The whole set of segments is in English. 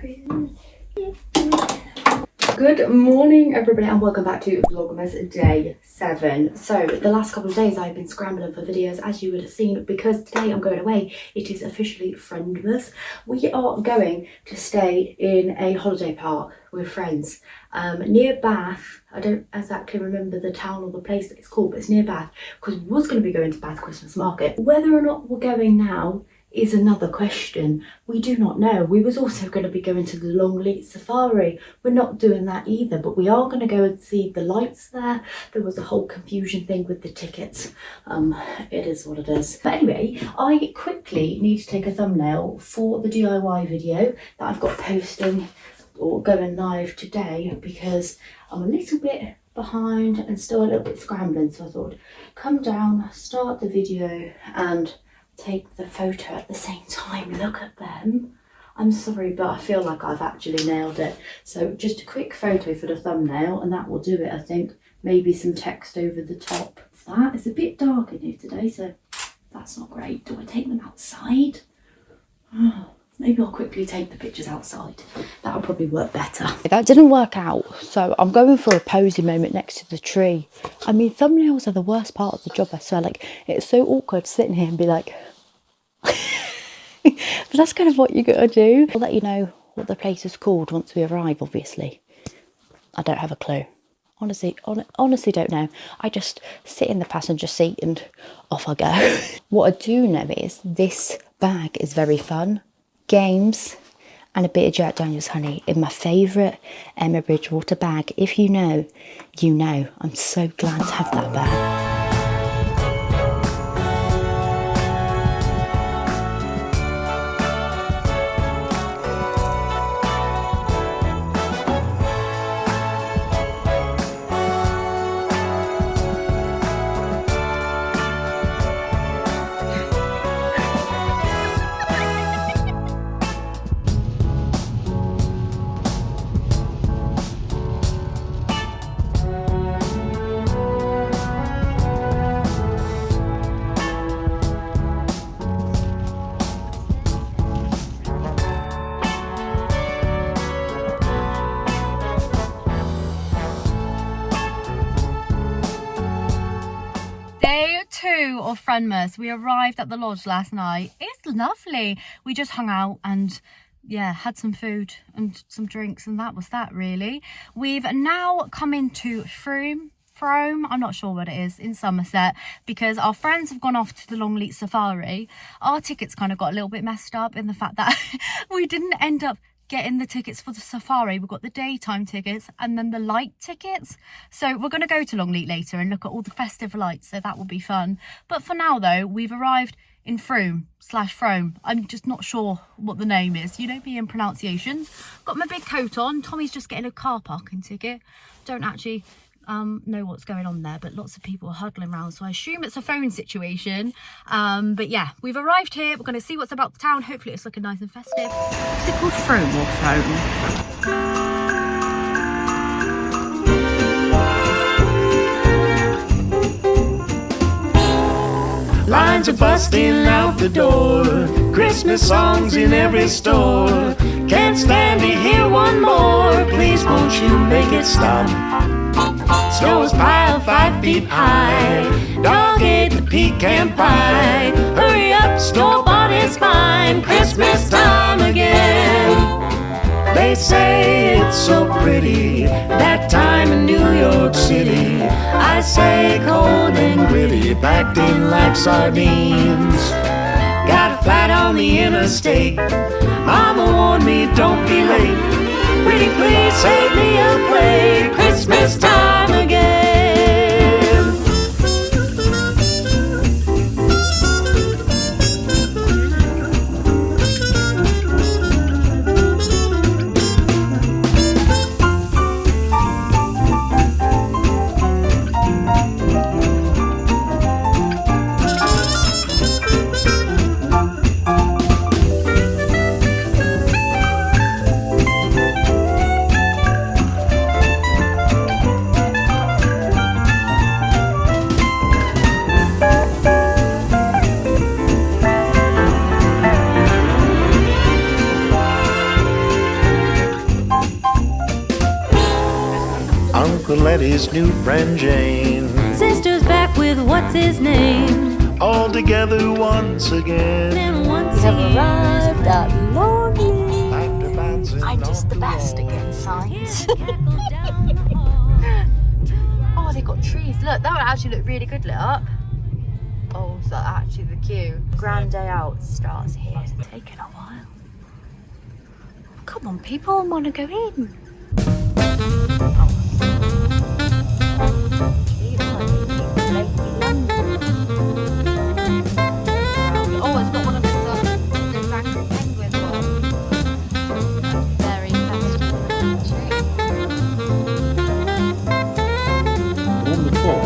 Good morning everybody and welcome back to Vlogmas day 7. So the last couple of days I've been scrambling for videos, as you would have seen, because today I'm going away. It is officially Friendmas. We are going to stay in a holiday park with friends near Bath. I don't exactly remember the town or the place that it's called, but it's near Bath, because we was going to be going to Bath Christmas market. Whether or not we're going now is another question. We do not know. We was also going to be going to the Longleat safari. We're not doing that either, but we are going to go and see the lights there. There was a whole confusion thing with the tickets. It is what it is. But anyway, I quickly need to take a thumbnail for the DIY video that I've got posting or going live today, because I'm a little bit behind and still a little bit scrambling. So I thought, come down, start the video and take the photo at the same time. Look at them. I'm sorry, but I feel like I've actually nailed it. So just a quick photo for the thumbnail and that will do it, I think. Maybe some text over the top. That is a bit dark in here today, so that's not great. Do I take them outside? Maybe I'll quickly take the pictures outside. That'll probably work better. That didn't work out, so I'm going for a posy moment next to the tree. I mean, thumbnails are the worst part of the job, I swear. Like, it's so awkward sitting here and be like... But that's kind of what you gotta do. I'll let you know what the place is called once we arrive, obviously. I don't have a clue. Honestly don't know. I just sit in the passenger seat and off I go. What I do know is this bag is very fun. Games and a bit of Jack Daniels honey in my favourite Emma Bridgewater bag. If you know, you know. I'm so glad to have that bag. Day 2 of Friendmas. We arrived at the lodge last night. It's lovely. We just hung out and yeah, had some food and some drinks, and that was that really. We've now come into Frome, I'm not sure what it is, in Somerset, because our friends have gone off to the Longleat safari. Our tickets kind of got a little bit messed up in the fact that we didn't end up getting the tickets for the safari. We've got the daytime tickets and then the light tickets. So we're going to go to Longleat later and look at all the festive lights, so that will be fun. But for now though, we've arrived in Frome. I'm just not sure what the name is. You know me in pronunciations. Got my big coat on. Tommy's just getting a car parking ticket. Don't actually know what's going on there, but lots of people are huddling around, so I assume it's a phone situation. But yeah, we've arrived here. We're going to see what's about the town. Hopefully it's looking nice and festive. Is it called Frome or Frome? Lines are busting out the door, Christmas songs in every store. Can't stand to hear one more, please won't you make it stop. Snow is piled 5 feet high, dog ate the pecan pie. Hurry up, store-bought is fine, Christmas time again. They say it's so pretty, that time in New York City. I say cold and gritty, packed in like sardines. Got a flat on the interstate, Mama warned me don't be late. Pretty please save me a plate, Christmas time again. Uncle Eddie's new friend Jane. Sister's back with what's his name. All together once again. And once We have he arrived at Longleat. After bouncing I'm just off the best wall. at getting signs. Oh, they've got trees. Look, that would actually look really good lit up. Oh, is that actually the queue? Grand day out starts here. It's taken a while. Come on, people, I want to go in. Oh, it's got one of those angry penguins on. Very festive. On the floor.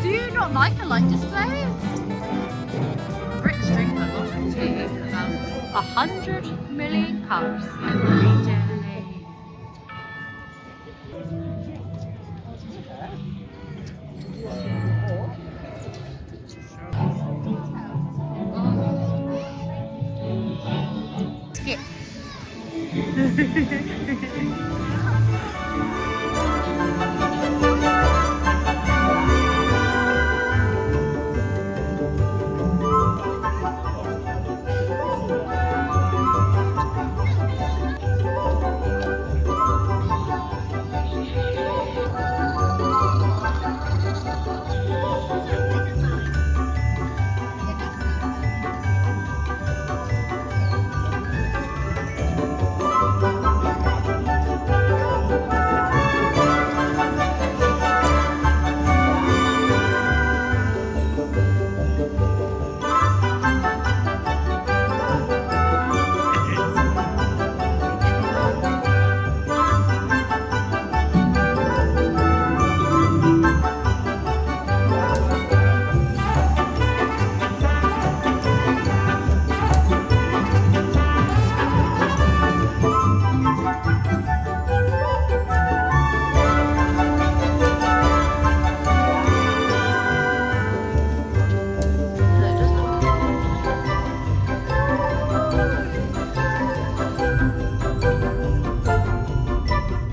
Do you not like a light display? Brits drink a lot of tea, about 100 million cups every day. Skip.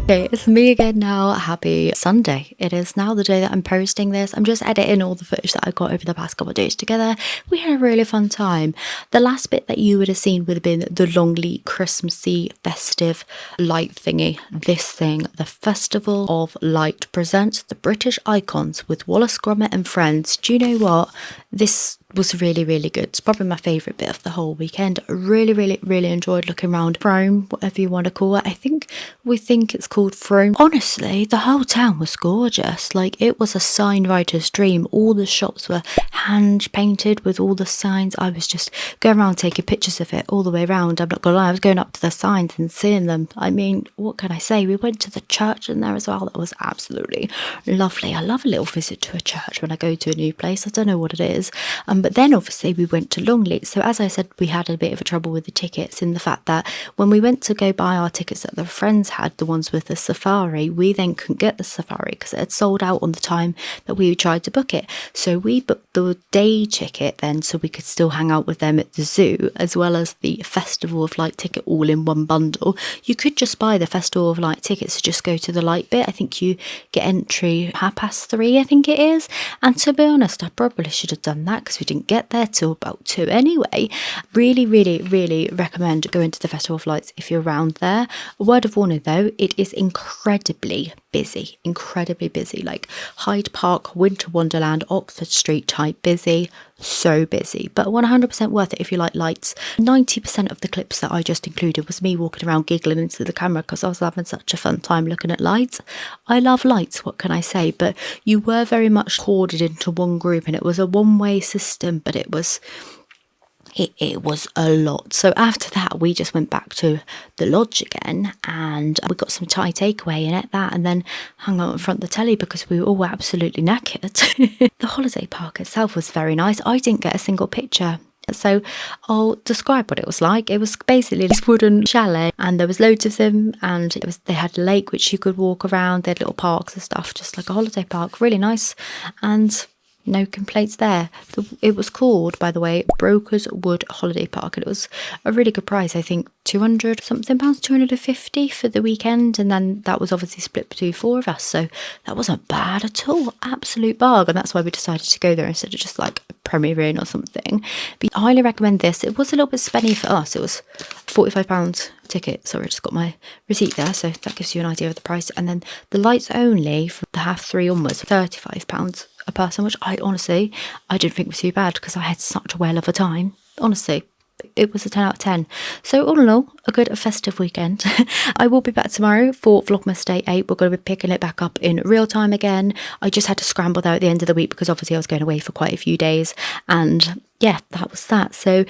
Okay, it's me again now. Happy Sunday. It is now the day that I'm posting this. I'm just editing all the footage that I got over the past couple of days together. We had a really fun time. The last bit that you would have seen would have been the Longleat Christmassy festive light thingy. This thing, the Festival of Light, presents the British icons with Wallace Gromit and friends. Do you know what? This was really, really good. It's probably my favourite bit of the whole weekend. I really enjoyed looking around Frome, whatever you want to call it. I think we think it's called Frome. Honestly, the whole town was gorgeous. Like, it was a sign writer's dream. All the shops were hand painted with all the signs. I was just going around taking pictures of it all the way around. I'm not gonna lie, I was going up to the signs and seeing them. I mean, what can I say? We went to the church in there as well. That was absolutely lovely. I love a little visit to a church when I go to a new place. I don't know what it is. But then obviously we went to Longleat. So as I said, we had a bit of a trouble with the tickets, in the fact that when we went to go buy our tickets that the friends had, the ones with the safari, we then couldn't get the safari because it had sold out on the time that we tried to book it. So we booked the day ticket then, so we could still hang out with them at the zoo, as well as the Festival of Light ticket all in one bundle. You could just buy the Festival of Light tickets to just go to the light bit. I think you get entry 3:30, I think it is. And to be honest, I probably should have done that because we didn't get there till about 2 anyway. Really recommend going to the Festival of Lights if you're around there. Word of warning though, it is incredibly busy, like Hyde Park, Winter Wonderland, Oxford Street type busy, so busy, but 100% worth it if you like lights. 90% of the clips that I just included was me walking around giggling into the camera because I was having such a fun time looking at lights. I love lights, what can I say, but you were very much corded into one group and it was a one-way system, but it was a lot. So after that we just went back to the lodge again and we got some Thai takeaway and ate that and then hung out in front of the telly because we were all absolutely knackered. The holiday park itself was very nice. I didn't get a single picture, so I'll describe what it was like. It was basically this wooden chalet and there was loads of them, and they had a lake which you could walk around. They had little parks and stuff, just like a holiday park, really nice, and no complaints there. It was called, by the way, Brokerswood Holiday Park, and it was a really good price. I think £200 something, 250 for the weekend, and then that was obviously split between 4 of us, so that wasn't bad at all. Absolute bargain. That's why we decided to go there instead of just like Premier Inn or something. But I highly recommend this. It was a little bit spenny for us. It was £45 ticket. Sorry, I just got my receipt there, so that gives you an idea of the price. And then the lights only from the 3:30 onwards, £35 a person, which I didn't think was too bad because I had such a whale of a time. Honestly, it was a 10 out of 10. So all in all, a good festive weekend. I will be back tomorrow for Vlogmas Day 8. We're going to be picking it back up in real time again. I just had to scramble there at the end of the week because obviously I was going away for quite a few days, and yeah, that was that. So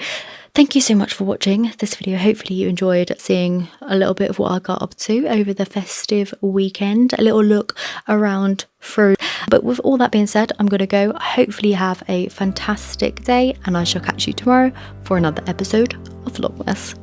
thank you so much for watching this video. Hopefully you enjoyed seeing a little bit of what I got up to over the festive weekend, a little look around Frome. But with all that being said, I'm going to go. Hopefully you have a fantastic day, and I shall catch you tomorrow for another episode of Vlogmas.